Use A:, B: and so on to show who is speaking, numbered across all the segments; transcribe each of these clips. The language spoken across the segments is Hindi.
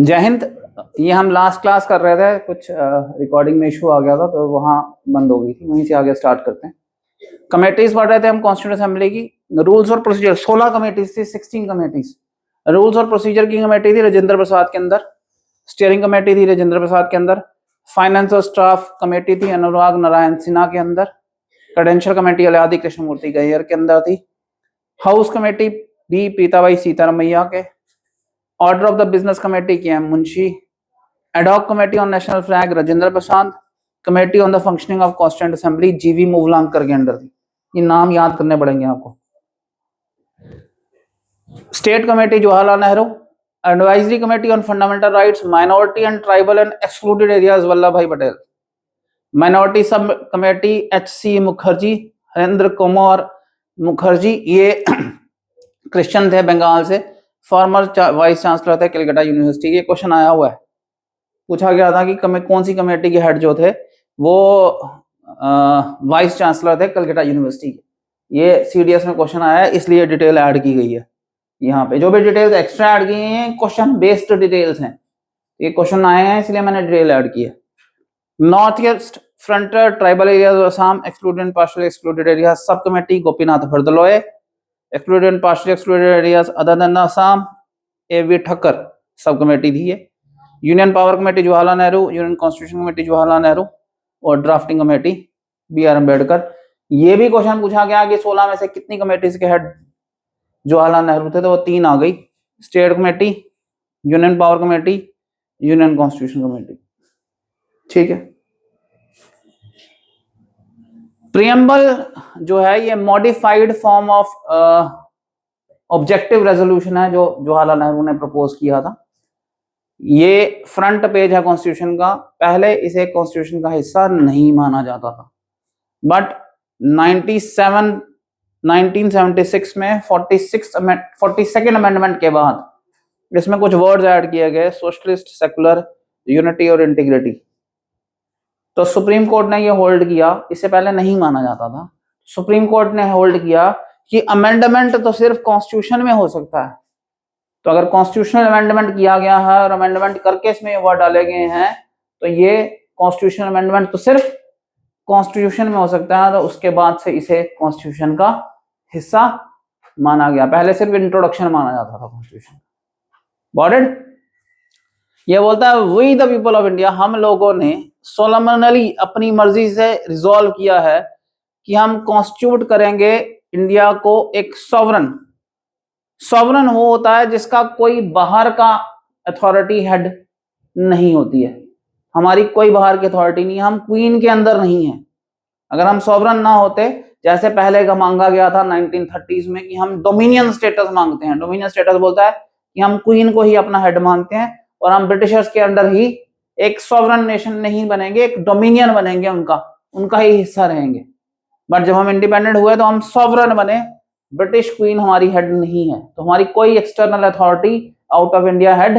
A: जय हिंद। ये हम लास्ट क्लास कर रहे थे, कुछ रिकॉर्डिंग में इशू आ गया था तो वहाँ बंद हो गई थी, वहीं से आगे स्टार्ट करते हैं। कमेटीज पढ़ रहे थे हम कॉन्स्टिट्यूंट असेंबली की। रूल्स और प्रोसीजर 16 कमेटीज थी, 16 कमेटीज। रूल्स और प्रोसीजर की कमेटी थी राजेंद्र प्रसाद के अंदर, स्टीयरिंग कमेटी थी राजेंद्र प्रसाद के अंदर, फाइनेंस और स्टाफ कमेटी थी अनुराग नारायण सिन्हा के अंदर, क्रेडेंशियल कमेटी अलादी कृष्णमूर्ति गैयर के अंदर थी, हाउस कमेटी भी पीताबाई सीतारमैया के, order of the business committee के M Munshi, ad hoc committee on national flag Rajendra Prasad, committee on the functioning of constituent assembly G V Mavalankar के अंडर थी। ये नाम याद करने पड़ेंगे आपको। State committee Jawaharlal Nehru, advisory committee on fundamental rights minority and tribal and excluded areas Vallabhbhai Patel, minority sub committee H C Mukherjee, Harendra Kumar Mukherjee, ये क्रिश्चियन थे बंगाल से, फॉर्मर वाइस चांसलर थे कलकत्ता यूनिवर्सिटी। ये क्वेश्चन आया हुआ है, पूछा गया था कि कौन सी कमेटी के हेड जो थे वो वाइस चांसलर थे कलकत्ता यूनिवर्सिटी के। ये सीडीएस में क्वेश्चन आया है, इसलिए डिटेल ऐड की गई है। यहाँ पे जो भी डिटेल्स एक्स्ट्रा ऐड की गई हैं क्वेश्चन बेस्ड डिटेल्स हैं, ये क्वेश्चन आए हैं इसलिए मैंने डिटेल ऐड की है। North east frontier tribal areas Assam excluded and partially excluded areas sub committee Gopinath Bardoloi, excluded and partially excluded areas other than Assam A V Thakkar sub committee थी ये। Union power committee Jawaharlal Nehru, union constitution committee Jawaharlal Nehru और drafting committee B R Ambedkar. ये भी क्वेश्चन पूछा गया कि 16 में से कितनी कमेटीज के हेड जवाहरलाल नेहरू थे, तो वो 3 आ गई, state committee, union power committee, union constitution committee. ठीक है। प्रियम्बल जो है ये modified form of objective resolution है जो जवाहरलाल नेहरू ने प्रपोज किया था। ये फ्रंट पेज है कॉन्स्टिट्यूशन का। पहले इसे कॉन्स्टिट्यूशन का हिस्सा नहीं माना जाता था, बट 1976 में 42nd अमेंडमेंट के बाद इसमें कुछ वर्ड्स ऐड किए गए, सोशलिस्ट, सेकुलर, यूनिटी और इंटीग्रिटी। तो सुप्रीम कोर्ट ने ये होल्ड किया, इससे पहले नहीं माना जाता था। सुप्रीम कोर्ट ने होल्ड किया कि अमेंडमेंट तो सिर्फ कॉन्स्टिट्यूशन में हो सकता है। तो अगर कॉन्स्टिट्यूशनल अमेंडमेंट किया गया है और अमेंडमेंट करके इसमें वर्ड डाले गए हैं तो ये कॉन्स्टिट्यूशनल अमेंडमेंट तो सिर्फ कॉन्स्टिट्यूशन में हो सकता है, तो उसके बाद से इसे कॉन्स्टिट्यूशन का हिस्सा माना गया। पहले सिर्फ इंट्रोडक्शन माना जाता था कॉन्स्टिट्यूशन। बॉर्डेड ये बोलता है we the people of India, हम लोगों ने सोलमनली अपनी मर्जी से रिजॉल्व किया है कि हम कॉन्स्टिट्यूट करेंगे इंडिया को एक सॉवरन। सॉवरन वो होता है जिसका कोई बाहर का अथॉरिटी हेड नहीं होती है। हमारी कोई बाहर की अथॉरिटी नहीं है, हम क्वीन के अंदर नहीं है। अगर हम सॉवरन ना होते, जैसे पहले का मांगा गया था 1930s में कि हम डोमिनियन स्टेटस मांगते हैं। डोमिनियन स्टेटस बोलता है कि हम क्वीन को ही अपना हेड मानते हैं और हम ब्रिटिशर्स के अंडर ही एक सॉवरन नेशन नहीं बनेंगे, एक डोमिनियन बनेंगे, उनका ही हिस्सा रहेंगे। बट जब हम इंडिपेंडेंट हुए तो हम सॉवरन बने, ब्रिटिश क्वीन हमारी हेड नहीं है, तो हमारी कोई external authority out of India head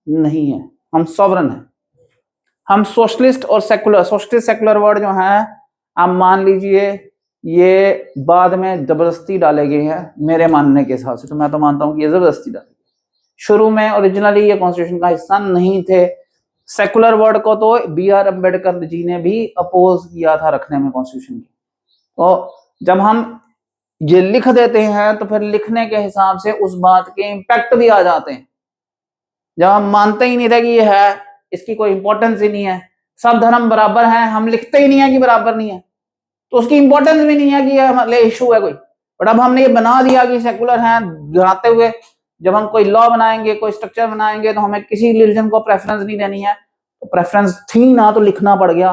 A: नहीं है, हम सॉवरन है। हम सोशलिस्ट और सेकुलर, सोशलिस्ट सेकुलर वर्ड जो है आप मान लीजिए ये बाद में जबरदस्ती डाले गए हैं मेरे मानने के हिसाब से, तो मैं तो मानता हूं कि ये जबरदस्ती डाले गए। शुरू में ओरिजिनली ये कॉन्स्टिट्यूशन का हिस्सा नहीं थे। सेकुलर वर्ड को तो बी आर अम्बेडकर जी ने भी अपोज किया था रखने में कॉन्स्टिट्यूशन की। तो जब हम ये लिख देते हैं तो फिर लिखने के हिसाब से उस बात के इंपैक्ट भी आ जाते हैं। जब हम मानते ही नहीं थे कि ये है, इसकी कोई इंपॉर्टेंस ही नहीं है, सब धर्म बराबर हैं, हम लिखते ही नहीं है कि बराबर नहीं है, तो उसकी इंपॉर्टेंस भी नहीं है कि ये इशू है कोई। बट अब हमने ये बना दिया कि सेकुलर है, बनाते हुए जब हम कोई लॉ बनाएंगे, कोई स्ट्रक्चर बनाएंगे तो हमें किसी रिलीजन को प्रेफरेंस नहीं देनी है, तो प्रेफरेंस थी ना तो लिखना पड़ गया।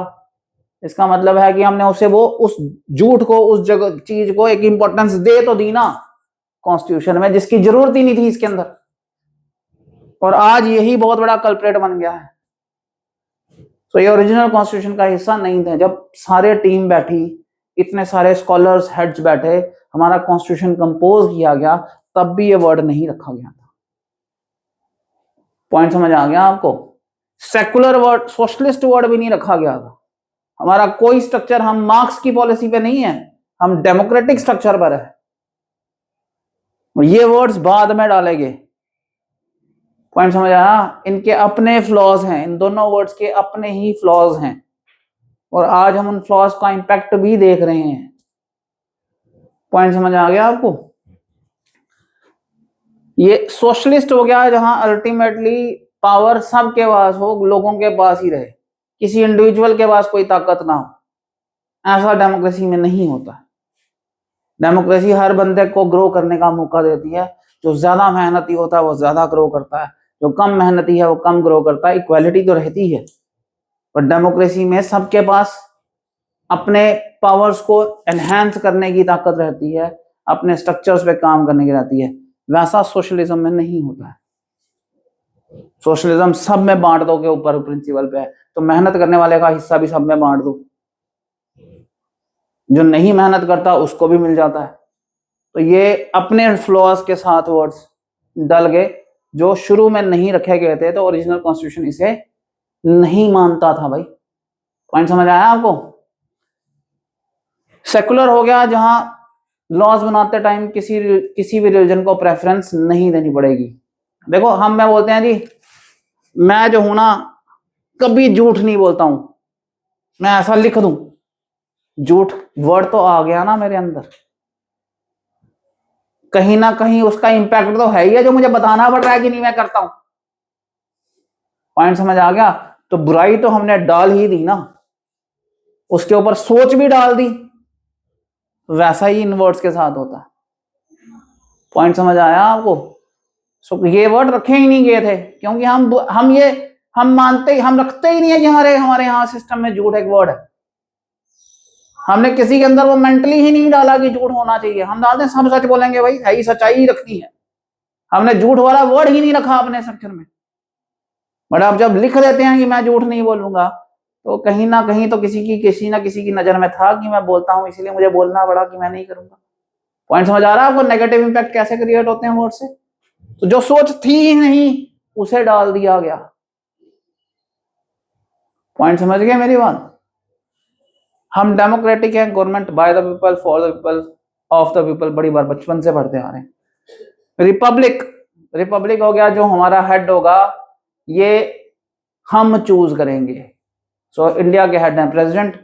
A: इसका मतलब है कि हमने उसे वो उस झूठ को, उस जगह चीज को एक इंपॉर्टेंस दे तो दी ना कॉन्स्टिट्यूशन में, जिसकी जरूरत ही नहीं थी इसके अंदर। और आज यही बहुत बड़ा कल्प्रेट बन गया है। तो ये ओरिजिनल कॉन्स्टिट्यूशन का हिस्सा नहीं थे। जब सारे टीम बैठी, इतने सारे स्कॉलर्स हेड्स बैठे, हमारा कॉन्स्टिट्यूशन कंपोज किया गया, तब भी ये वर्ड नहीं रखा गया था। पॉइंट समझ आ गया आपको? सेकुलर वर्ड, सोशलिस्ट वर्ड भी नहीं रखा गया था। हमारा कोई स्ट्रक्चर, हम मार्क्स की पॉलिसी पे नहीं है, हम डेमोक्रेटिक स्ट्रक्चर पर है। ये वर्ड्स बाद में डाले गए। पॉइंट समझ आया? इनके अपने फ्लॉज हैं, इन दोनों वर्ड्स के अपने ही फ्लॉज हैं, और आज हम उन फ्लॉज का इंपैक्ट भी देख रहे हैं। पॉइंट समझ आ गया आपको? ये सोशलिस्ट हो गया जहां अल्टीमेटली पावर सबके पास हो, लोगों के पास ही रहे, किसी इंडिविजुअल के पास कोई ताकत ना हो। ऐसा डेमोक्रेसी में नहीं होता। डेमोक्रेसी हर बंदे को ग्रो करने का मौका देती है। जो ज्यादा मेहनती होता है वो ज्यादा ग्रो करता है, जो कम मेहनती है वो कम ग्रो करता है। इक्वालिटी तो रहती है, पर डेमोक्रेसी में सबके पास अपने पावर्स को एनहांस करने की ताकत रहती है, अपने स्ट्रक्चर्स पे काम करने की रहती है। वैसा सोशलिज्म में नहीं होता है। सोशलिज्म सब में बांट दो के ऊपर प्रिंसिपल पे है, तो मेहनत करने वाले का हिस्सा भी सब में बांट दो, जो नहीं मेहनत करता उसको भी मिल जाता है। तो ये अपने फ्लॉज के साथ वर्ड्स डल गए जो शुरू में नहीं रखे गए थे, तो ओरिजिनल कॉन्स्टिट्यूशन इसे नहीं मानता था। भाई पॉइंट समझ आया आपको? सेकुलर हो गया जहां लॉज बनाते टाइम किसी भी रिलीजन को प्रेफरेंस नहीं देनी पड़ेगी। देखो हम मैं बोलते हैं जी, मैं जो हूं ना कभी झूठ नहीं बोलता हूं, मैं ऐसा लिख दूं, झूठ वर्ड तो आ गया ना मेरे अंदर, कहीं ना कहीं उसका इंपैक्ट तो है ही है, जो मुझे बताना पड़ रहा है कि नहीं मैं करता हूं। पॉइंट समझ आ गया? तो बुराई तो हमने डाल ही दी ना, उसके ऊपर सोच भी डाल दी। वैसा ही इन वर्ड्स के साथ होता है। पॉइंट समझ आया आपको? सो ये वर्ड रखे ही नहीं गए थे क्योंकि हम मानते, हम रखते ही नहीं है कि हमारे यहाँ सिस्टम में झूठ एक वर्ड है। हमने किसी के अंदर वो मेंटली ही नहीं डाला कि झूठ होना चाहिए। हम डालते हैं सब सच बोलेंगे, भाई है ही सच्चाई ही रखनी है। हमने झूठ वाला वर्ड ही नहीं रखा अपने स्ट्रक्चर में। बट आप जब लिख देते हैं कि मैं झूठ नहीं बोलूंगा, तो कहीं ना कहीं तो किसी ना किसी की नजर में था कि मैं बोलता हूं, इसलिए मुझे बोलना पड़ा कि मैं नहीं करूंगा। पॉइंट समझ आ रहा है आपको? नेगेटिव इंपैक्ट कैसे क्रिएट होते हैं वर्ड से? तो जो सोच थी ही नहीं उसे डाल दिया गया। पॉइंट समझ गए मेरी बात? हम डेमोक्रेटिक हैं, government by the people, for the people, of the people, बड़ी बार बचपन से पढ़ते आ रहे हैं। रिपब्लिक हो गया जो हमारा हेड होगा ये हम चूज करेंगे। सो इंडिया के हेड हैं प्रेसिडेंट,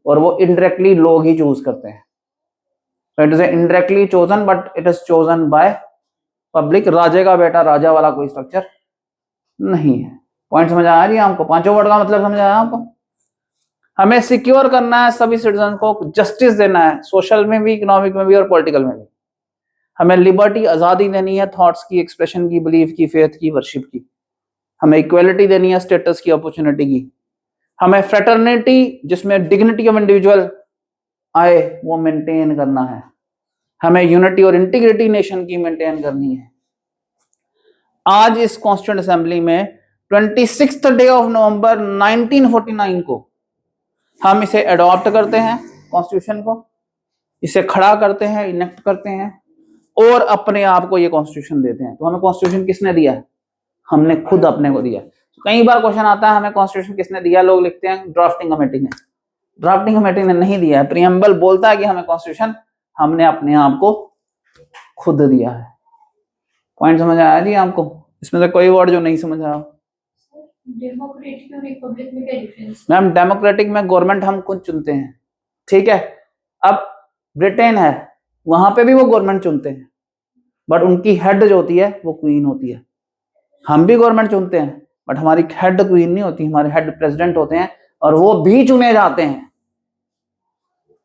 A: और वो इनडायरेक्टली लोग ही चूज करते हैं। It is indirectly chosen but it is chosen by public. राजे का बेटा राजा वाला कोई स्ट्रक्चर नहीं है। पॉइंट समझ आया जी आपको? पांचों वर्ड का मतलब समझ आया आपको? हमें सिक्योर करना है सभी सिटीजन को, जस्टिस देना है, सोशल में भी, इकोनॉमिक में भी और पॉलिटिकल में भी। हमें लिबर्टी, आजादी देनी है, थॉट्स की, एक्सप्रेशन की, बिलीफ की, फेथ की, वर्शिप की। हमें इक्वालिटी देनी है, स्टेटस की, अपॉर्चुनिटी की। हमें फ्रेटर्निटी जिसमें डिग्निटी ऑफ इंडिविजुअल आए वो मेंटेन करना है। हमें यूनिटी और इंटीग्रिटी नेशन की मेंटेन करनी है। आज इस कॉन्स्टिट्यूएंट असेंबली में 26 डे ऑफ नवंबर 1949 को हम इसे अडॉप्ट करते हैं, कॉन्स्टिट्यूशन को, इसे खड़ा करते हैं, इनेक्ट करते हैं, और अपने आप को ये कॉन्स्टिट्यूशन देते हैं। तो हमें कॉन्स्टिट्यूशन किसने दिया है? हमने खुद अपने को दिया। कई बार क्वेश्चन आता है हमें कॉन्स्टिट्यूशन किसने दिया, लोग लिखते हैं ड्राफ्टिंग कमेटी ने। ड्राफ्टिंग कमेटी ने नहीं दिया है। प्रीएम्बल बोलता है कि हमें कॉन्स्टिट्यूशन हमने अपने आप को खुद दिया है। पॉइंट समझ आया जी आपको? इसमें से कोई वर्ड जो नहीं समझ आया?
B: डेमोक्रेटिक और रिपब्लिक में क्या डिफरेंस?
A: मैम डेमोक्रेटिक में गवर्नमेंट हम खुद चुनते हैं, ठीक है। अब ब्रिटेन है, वहां पे भी वो गवर्नमेंट चुनते हैं, बट उनकी हेड जो होती है वो क्वीन होती है। हम भी गवर्नमेंट चुनते हैं, बट हमारी हेड क्वीन नहीं होती, हमारे हेड प्रेसिडेंट होते हैं, और वो भी चुने जाते हैं।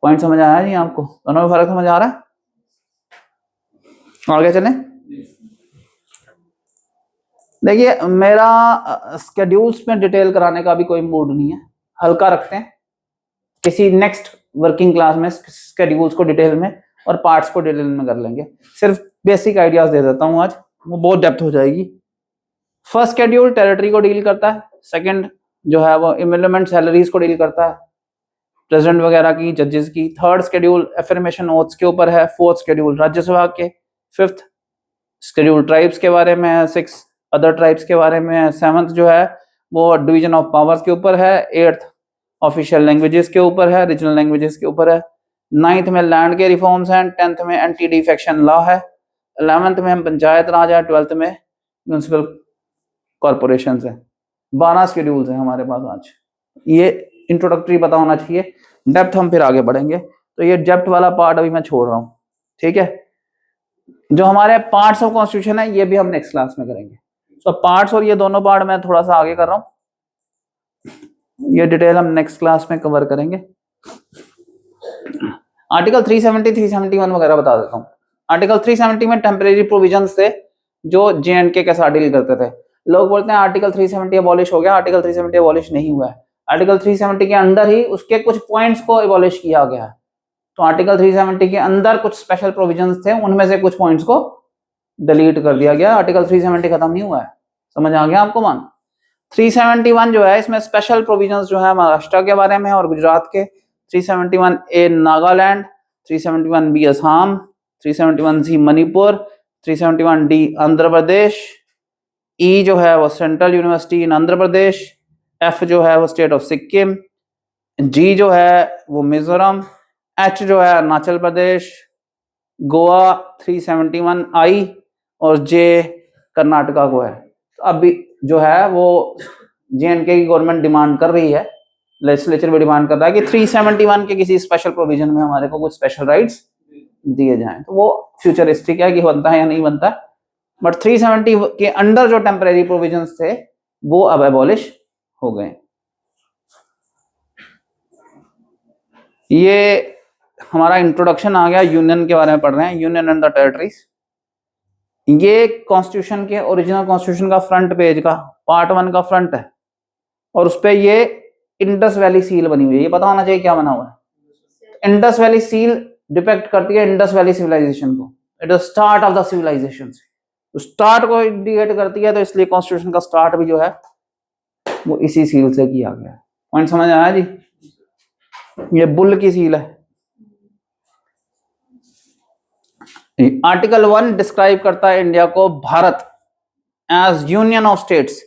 A: पॉइंट समझ आया जी आपको? दोनों में फर्क समझ आ रहा है? आगे चलें। देखिए मेरा स्केड्यूल्स में डिटेल कराने का भी कोई मूड नहीं है, हल्का रखते हैं। किसी नेक्स्ट वर्किंग क्लास में स्केड्यूल्स को डिटेल में और पार्ट्स को डिटेल में कर लेंगे। सिर्फ बेसिक आइडियाज दे देता हूं आज, वो बहुत डेप्थ हो जाएगी। फर्स्ट शेड्यूल टेरिटरी को डील करता है, सेकंड जो है वो इम्प्लीमेंट सैलरीज को डील करता है, प्रेसिडेंट वगैरह की, जजेस की। थर्ड शेड्यूल एफर्मेशन ओथ्स के ऊपर है। फोर्थ शेड्यूल राज्यसभा के। फिफ्थ शेड्यूल ट्राइब्स के बारे में है। सिक्स अदर ट्राइब्स के बारे में है। सेवंथ जो है वो डिवीजन ऑफ पावर्स के ऊपर है। एट्थ ऑफिशियल लैंग्वेजेस के ऊपर है, रीजनल लैंग्वेजेस के ऊपर है। नाइन्थ में लैंड के रिफॉर्म्स हैं। 10th में एंटी डिफेक्शन लॉ है। 11th में हम पंचायत राज है। 12th में म्यूनिसिपल कॉरपोरेशन है, 12 शेड्यूल्स हैं हमारे पास आज। ये इंट्रोडक्टरी पता होना चाहिए, डेप्थ हम फिर आगे बढ़ेंगे। तो ये डेप्थ वाला पार्ट अभी मैं छोड़ रहा हूँ, ठीक है। जो हमारे पार्ट्स ऑफ कॉन्स्टिट्यूशन है ये भी हम नेक्स्ट क्लास में करेंगे। तो पार्ट्स और ये दोनों पार्ट मैं थोड़ा सा आगे कर रहा हूँ, ये डिटेल हम नेक्स्ट क्लास में कवर करेंगे। आर्टिकल 370 371 वगैरह बता देता हूँ। आर्टिकल 370 में टेम्परेरी प्रोविजंस थे जो J&K के साथ डील करते थे। लोग बोलते हैं आर्टिकल 370 अबॉलिश हो गया, आर्टिकल 370 अबॉलिश नहीं हुआ है। आर्टिकल 370 के अंदर ही उसके कुछ पॉइंट्स को अबॉलिश किया गया है। तो आर्टिकल 370 के अंदर कुछ स्पेशल प्रोविजंस थे, उनमें से कुछ पॉइंट्स को डिलीट कर दिया गया। आर्टिकल 370 खत्म नहीं हुआ है, समझ आ गया आपको मान। 371 जो है इसमें स्पेशल प्रोविजंस जो है महाराष्ट्र के बारे में और गुजरात के। 371 ए नागालैंड, 371 बी असम, 371 सी मणिपुर, 371 डी आंध्र प्रदेश, ई जो है वो सेंट्रल यूनिवर्सिटी इन आंध्र प्रदेश, एफ जो है वो स्टेट ऑफ सिक्किम, जी जो है वो मिजोरम, एच जो है अरुणाचल प्रदेश, गोवा 371 आई और जे कर्नाटका को है। तो अभी जो है वो J&K की गवर्नमेंट डिमांड कर रही है, लेजिस्लेचर भी डिमांड कर रहा है कि 371 के किसी स्पेशल प्रोविजन में हमारे को कुछ स्पेशल राइट्स दिए जाएं। तो वो फ्यूचरिस्टिक है कि बनता है या नहीं बनता, बट 370 के अंडर जो टेम्परेरी प्रोविजंस थे वो अब एबॉलिश हो गए। ये हमारा इंट्रोडक्शन आ गया, यूनियन के बारे में पढ़ रहे हैं, यूनियन एंड द टेरिटरीज। ये कॉन्स्टिट्यूशन के ओरिजिनल कॉन्स्टिट्यूशन का फ्रंट पेज का पार्ट 1 का फ्रंट है और उस पे ये इंडस वैली सील बनी हुई है। ये पता होना चाहिए क्या बना हुआ है। इंडस वैली सील डिपेक्ट करती है इंडस वैली सिविलाइजेशन को, it is start of the civilisation. Start को इंडिकेट करती है, तो इसलिए कॉन्स्टिट्यूशन का स्टार्ट भी जो है वो इसी सील से किया गया है। पॉइंट समझ आया जी। ये बुल की सील है। आर्टिकल 1 डिस्क्राइब करता है इंडिया को Bharat as union of states,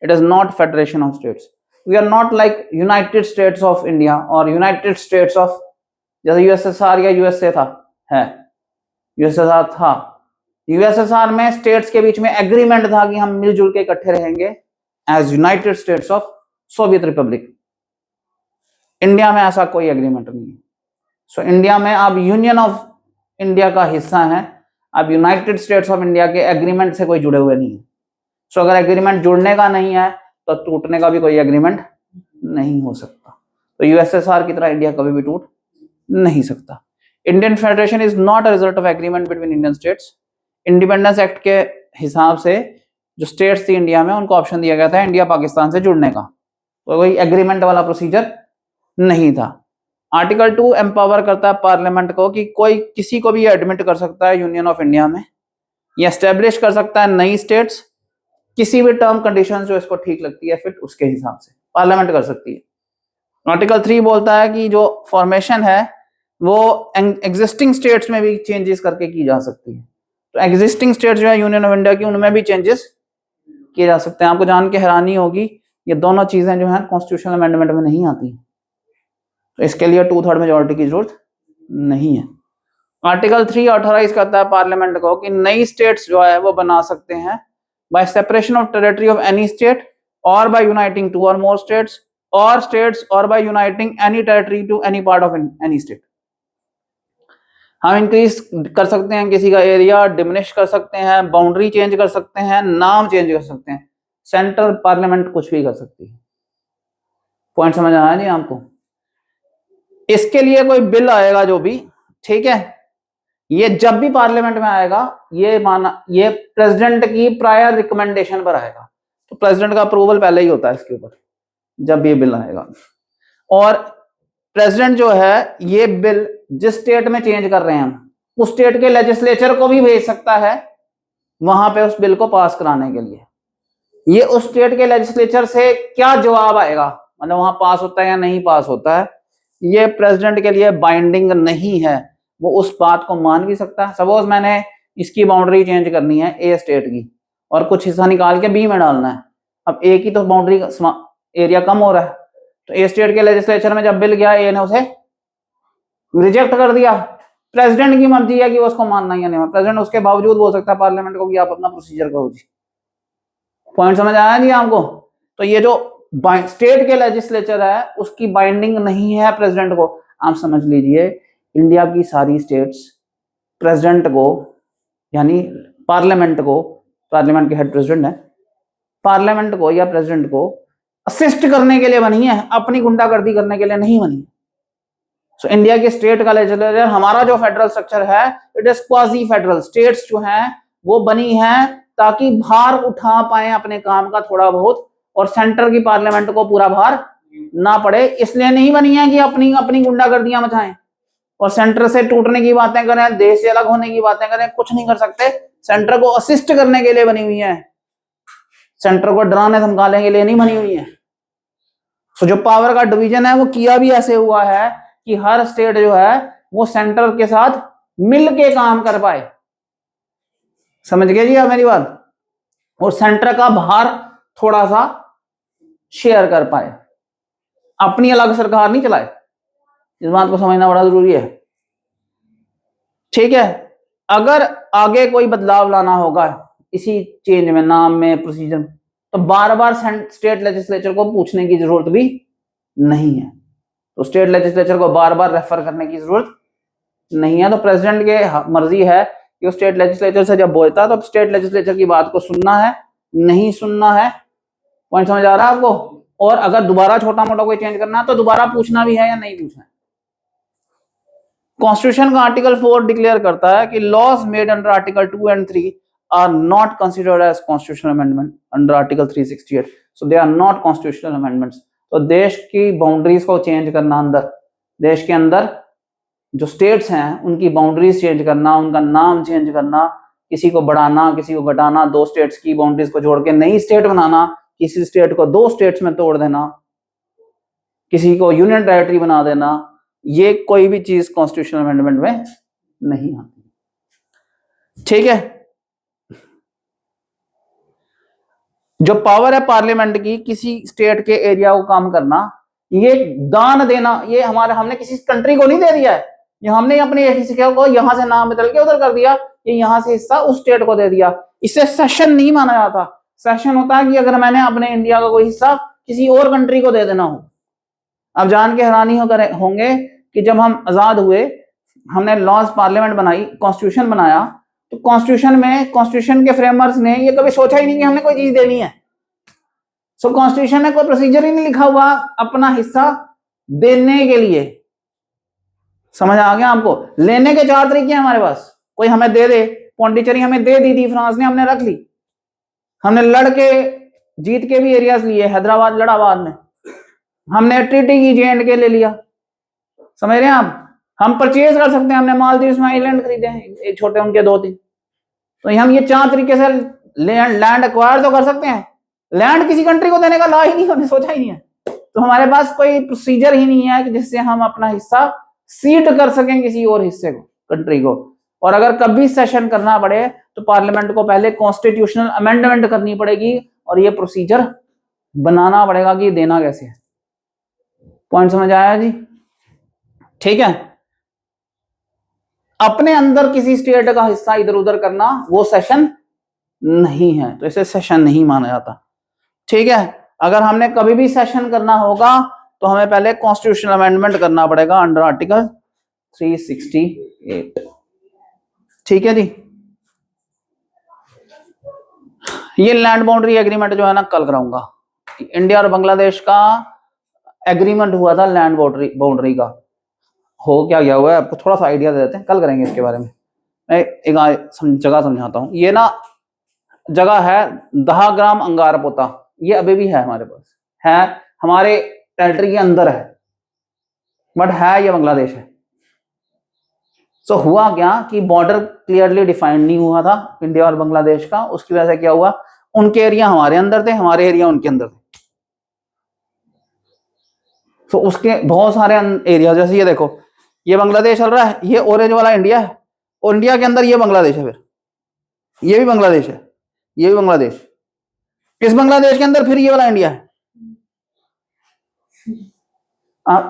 A: it is not federation of states. We are not like United States of India और यूनाइटेड स्टेट्स ऑफ, जैसे यूएसएसआर या यूएसए था, है यूएसएसआर था। यूएसएसआर में स्टेट्स के बीच में एग्रीमेंट था कि हम मिलजुल के इकट्ठे रहेंगे as United States of Soviet Republic. India में ऐसा कोई एग्रीमेंट नहीं है। सो इंडिया में अब यूनियन ऑफ इंडिया का हिस्सा है, अब यूनाइटेड स्टेट्स ऑफ इंडिया के एग्रीमेंट से कोई जुड़े हुए नहीं है। सो अगर एग्रीमेंट जुड़ने का नहीं है तो टूटने का भी कोई एग्रीमेंट नहीं हो सकता। तो यूएसएसआर की तरह इंडिया कभी भी टूट नहीं सकता। Indian federation is not a result of agreement between Indian states. Independence act के हिसाब से जो स्टेट्स थी इंडिया में उनको ऑप्शन दिया गया था इंडिया पाकिस्तान से जुड़ने का, तो कोई एग्रीमेंट वाला प्रोसीजर नहीं था। आर्टिकल 2 एम्पावर करता है पार्लियामेंट को कि कोई किसी को भी एडमिट कर सकता है यूनियन ऑफ इंडिया में, या एस्टेब्लिश कर सकता है नई स्टेट्स, किसी भी टर्म कंडीशन जो इसको ठीक लगती है फिट उसके हिसाब से पार्लियामेंट कर सकती है। आर्टिकल 3 बोलता है कि जो फॉर्मेशन है वो एग्जिस्टिंग स्टेट्स में भी चेंजेस करके की जा सकती है। तो एग्जिस्टिंग स्टेट्स जो है यूनियन ऑफ इंडिया की उनमें भी चेंजेस किए जा सकते हैं। आपको जान के हैरानी होगी ये दोनों चीजें जो है कॉन्स्टिट्यूशनल अमेंडमेंट में नहीं आती, तो इसके लिए 2/3 मेजोरिटी की जरूरत नहीं है। आर्टिकल 3 ऑथराइज करता है पार्लियामेंट को कि नई स्टेट्स जो है वो बना सकते हैं by separation of territory of any state और बाय यूनाइटिंग 2 और मोर स्टेट्स और by uniting any territory to any part of any state. हम इंक्रीज कर सकते हैं किसी का एरिया, डिमिनिश कर सकते हैं, बाउंड्री चेंज कर सकते हैं, नाम चेंज कर सकते हैं। सेंट्रल पार्लियामेंट कुछ भी कर सकती है। पॉइंट समझ आया जी आपको। इसके लिए कोई बिल आएगा जो भी, ठीक है, ये जब भी पार्लियामेंट में आएगा ये प्रेसिडेंट की प्रायर रिकमेंडेशन पर आएगा। तो प्रेसिडेंट का अप्रूवल पहले ही होता है इसके ऊपर जब ये बिल आएगा। और प्रेसिडेंट जो है ये बिल जिस स्टेट में चेंज कर रहे हैं हम उस स्टेट के लेजिस्लेचर को भी भेज सकता है वहां पे उस बिल को पास कराने के लिए। ये उस स्टेट के लेजिस्लेचर से क्या जवाब आएगा, मतलब वहां पास होता है या नहीं पास होता है, ये प्रेसिडेंट के लिए बाइंडिंग नहीं है। वो उस बात को मान भी सकता है। सपोज मैंने इसकी बाउंड्री चेंज करनी है ए स्टेट की और कुछ हिस्सा निकाल के बी में डालना है। अब ए की तो बाउंड्री एरिया कम हो रहा है, तो ए स्टेट के लेजिस्लेचर में जब बिल गया ए ने उसे रिजेक्ट कर दिया। प्रेसिडेंट की मर्जी है कि उसको मानना या नहीं। प्रेसिडेंट उसके बावजूद बोल सकता है पार्लियामेंट को कि आप अपना प्रोसीजर करो जी। पॉइंट समझ आया नहीं आपको? तो ये जो स्टेट के लेजिस्लेचर है उसकी बाइंडिंग नहीं है प्रेसिडेंट को। आप समझ लीजिए इंडिया की सारी स्टेट्स प्रेसिडेंट को यानी पार्लियामेंट को, पार्लियामेंट के हेड प्रेसिडेंट है, पार्लियामेंट को या प्रेसिडेंट को असिस्ट करने के लिए बनी है, अपनी गुंडागर्दी करने के लिए नहीं बनी। सो इंडिया के स्टेट का लेजिस्लेचर, हमारा जो फेडरल स्ट्रक्चर है it is quasi federal. States जो हैं वो बनी है ताकि भार उठा पाए अपने काम का थोड़ा बहुत, और सेंटर की पार्लियामेंट को पूरा भार ना पड़े, इसलिए नहीं बनी है कि अपनी अपनी गुंडागर्दियां मचाएं और सेंटर से टूटने की बातें करें, देश से अलग होने की बातें करें। कुछ नहीं कर सकते, सेंटर को असिस्ट करने के लिए बनी हुई है, सेंटर को डराने धमकाने के लिए नहीं बनी हुई है। सो जो पावर का डिवीजन है वो किया भी ऐसे हुआ है कि हर स्टेट जो है वो सेंटर के साथ मिल के काम कर पाए। समझ गए जी आप मेरी बात? और सेंटर का भार थोड़ा सा शेयर कर पाए, अपनी अलग सरकार नहीं चलाए। इस बात को समझना बड़ा जरूरी है, ठीक है? अगर आगे कोई बदलाव लाना होगा इसी चेंज में, नाम में, प्रोसीजर, तो बार बार स्टेट लेजिस्लेचर को पूछने की जरूरत भी नहीं है। तो स्टेट लेजिस्लेचर को बार बार रेफर करने की जरूरत नहीं है। तो प्रेसिडेंट के मर्जी है कि वो स्टेट लेजिस्लेचर से जब बोलता है तो स्टेट लेजिस्लेचर की बात को सुनना है, नहीं सुनना है। पॉइंट समझ आ रहा है आपको? और अगर दोबारा छोटा मोटा कोई चेंज करना है तो दोबारा पूछना भी है या नहीं पूछना है। कॉन्स्टिट्यूशन का आर्टिकल 4 डिक्लेयर करता है कि laws made under article 2 and 3 are not considered as constitutional amendment under article 368, so they are not constitutional amendments. तो देश की बाउंड्रीज को चेंज करना, अंदर देश के अंदर जो स्टेट्स हैं उनकी बाउंड्रीज चेंज करना, उनका नाम चेंज करना, किसी को बढ़ाना किसी को घटाना, दो स्टेट्स की बाउंड्रीज को जोड़ के नई स्टेट बनाना, किसी स्टेट को दो स्टेट्स में तोड़ देना, किसी को यूनियन टेरिटरी बना देना, ये कोई भी चीज कॉन्स्टिट्यूशनल अमेंडमेंट में नहीं आती, ठीक है? जो पावर है पार्लियामेंट की किसी स्टेट के एरिया को काम करना, ये दान देना, ये हमने किसी कंट्री को नहीं दे दिया है, ये हमने अपने हिस्से को यहां से नाम बदल के उधर कर दिया, ये यहां से हिस्सा उस स्टेट को दे दिया। इसे सेशन नहीं माना जाता। सेशन होता है कि अगर मैंने अपने इंडिया का कोई हिस्सा किसी और कंट्री को दे देना हो। अब जान के हैरानी होंगे कि जब हम आजाद हुए हमने लॉज पार्लियामेंट बनाई, कॉन्स्टिट्यूशन बनाया, तो कॉन्स्टिट्यूशन में कॉन्स्टिट्यूशन के फ्रेमवर्क्स ने ये कभी सोचा ही नहीं कि हमने कोई चीज देनी है। सो कॉन्स्टिट्यूशन में कोई प्रोसीजर ही नहीं लिखा हुआ अपना हिस्सा देने के लिए। समझ आ गया आपको? लेने के चार तरीके हैं हमारे पास। कोई हमें दे दे, पौंडीचेरी हमें दे दी थी फ्रांस ने, हमने रख ली। हमने लड़ के जीत के भी एरियाज लिए, हैदराबाद लड़ा बाद में, हमने ट्रीटी की J&K ले लिया। समझ रहे हैं आप? हम परचेज कर सकते हैं, हमने मालदीव में आइलैंड खरीदे हैं, एक छोटे उनके 2-3। तो हम ये 4 तरीके से लैंड एक्वायर तो कर सकते हैं। लैंड किसी कंट्री को देने का लॉ ही नहीं, हमने सोचा ही नहीं है। तो हमारे पास कोई प्रोसीजर ही नहीं है कि जिससे हम अपना हिस्सा सीट कर सकें किसी और हिस्से को, कंट्री को। और अगर कभी सेशन करना पड़े तो पार्लियामेंट को पहले कॉन्स्टिट्यूशनल अमेंडमेंट करनी पड़ेगी और ये प्रोसीजर बनाना पड़ेगा कि देना कैसे है। पॉइंट समझ आया जी? ठीक है? अपने अंदर किसी स्टेट का हिस्सा इधर उधर करना वो सेशन नहीं है, तो इसे सेशन नहीं माना जाता, ठीक है? अगर हमने कभी भी सेशन करना होगा तो हमें पहले कॉन्स्टिट्यूशनल अमेंडमेंट करना पड़ेगा अंडर आर्टिकल 368, ठीक है जी? ये लैंड बाउंड्री एग्रीमेंट जो है ना कल कराऊंगा। इंडिया और बांग्लादेश का एग्रीमेंट हुआ था लैंड बाउंड्री का, हो क्या गया हुआ है आपको थोड़ा सा आइडिया दे देते हैं, कल करेंगे इसके बारे में। मैं एक जगह समझाता हूँ। ये ना जगह है दहाग्राम अंगारपोता, ये अभी भी है हमारे पास, है हमारे टेरिटरी के अंदर है, बट है ये बांग्लादेश है। सो हुआ क्या कि बॉर्डर क्लियरली डिफाइंड नहीं हुआ था इंडिया और बांग्लादेश का। उसकी वजह से क्या हुआ, उनके एरिया हमारे अंदर थे, हमारे एरिया उनके अंदर थे। तो उसके बहुत सारे एरिया, जैसे ये देखो ये बांग्लादेश चल रहा है, ये ऑरेंज वाला इंडिया है, और इंडिया के अंदर ये बांग्लादेश है, फिर ये भी बांग्लादेश है, ये भी बांग्लादेश, इस बांग्लादेश के अंदर फिर ये वाला इंडिया है।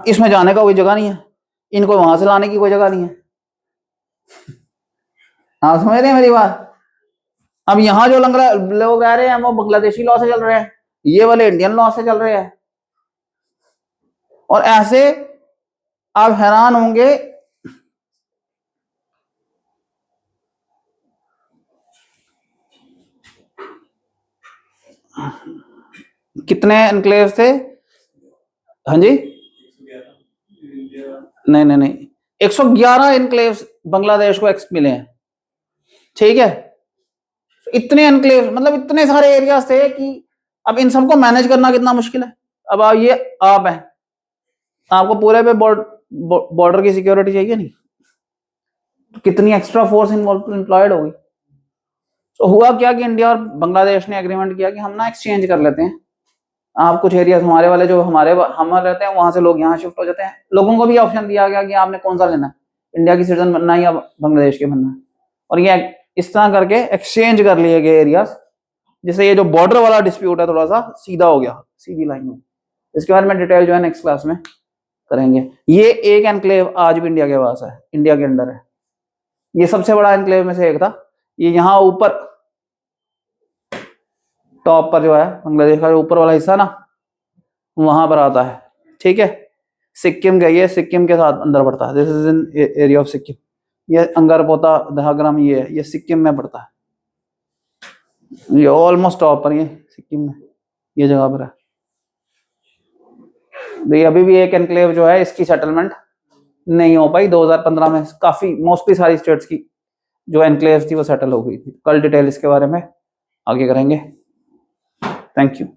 A: इसमें जाने का कोई जगह नहीं है, इनको वहां से लाने की कोई जगह नहीं है। आप समझ रहे हैं मेरी बात? अब यहाँ जो लोग रह रहे हैं वो बांग्लादेशी लॉ से चल रहे हैं, ये वाले इंडियन लॉ से चल रहे हैं, और ऐसे आप हैरान होंगे कितने एनक्लेव थे। हाँ जी, नहीं 111 एनक्लेव बांग्लादेश को एक्स मिले हैं, ठीक है। इतने एनक्लेव मतलब इतने सारे एरियाज थे कि अब इन सबको मैनेज करना कितना मुश्किल है। अब ये आप हैं, आपको पूरे पे बॉर्डर की सिक्योरिटी चाहिए नहीं, तो कितनी एक्स्ट्रा फोर्स इम्प्लॉयड होगी। तो हुआ क्या कि इंडिया और बांग्लादेश ने एग्रीमेंट किया कि हम ना एक्सचेंज कर लेते हैं, आप कुछ एरियाज हमारे वाले जो हम रहते हैं वहां से लोग यहाँ शिफ्ट हो जाते हैं। लोगों को भी ऑप्शन दिया गया कि आपने कौन सा लेना है, इंडिया की सिटीजन बनना है या बांग्लादेश के बनना है, और ये इस तरह करके एक्सचेंज कर लिए गए एरियाज, जिससे ये जो बॉर्डर वाला डिस्प्यूट है थोड़ा सा सीधा हो गया, सीधी लाइन में। इसके बारे में डिटेल जो है नेक्स्ट क्लास में करेंगे। ये एक एनक्लेव आज भी इंडिया के पास है, इंडिया के अंदर है, ये सबसे बड़ा एनक्लेव में से एक था। ये यहाँ ऊपर टॉप पर जो है बांग्लादेश का जो ऊपर वाला हिस्सा ना, वहां पर आता है, ठीक है। सिक्किम का, ये सिक्किम के साथ अंदर पड़ता है, this is in area of Sikkim. ये अंगारपोता दहाग्राम ये सिक्किम में पड़ता है, ये ऑलमोस्ट टॉप पर, ये सिक्किम में ये जगह पर है। ये अभी भी एक एनक्लेव जो है इसकी सेटलमेंट नहीं हो पाई। 2015 में काफी मोस्टली सारी स्टेट्स की जो एनक्लेव थी वो सेटल हो गई थी। कल डिटेल इसके बारे में आगे करेंगे। Thank you.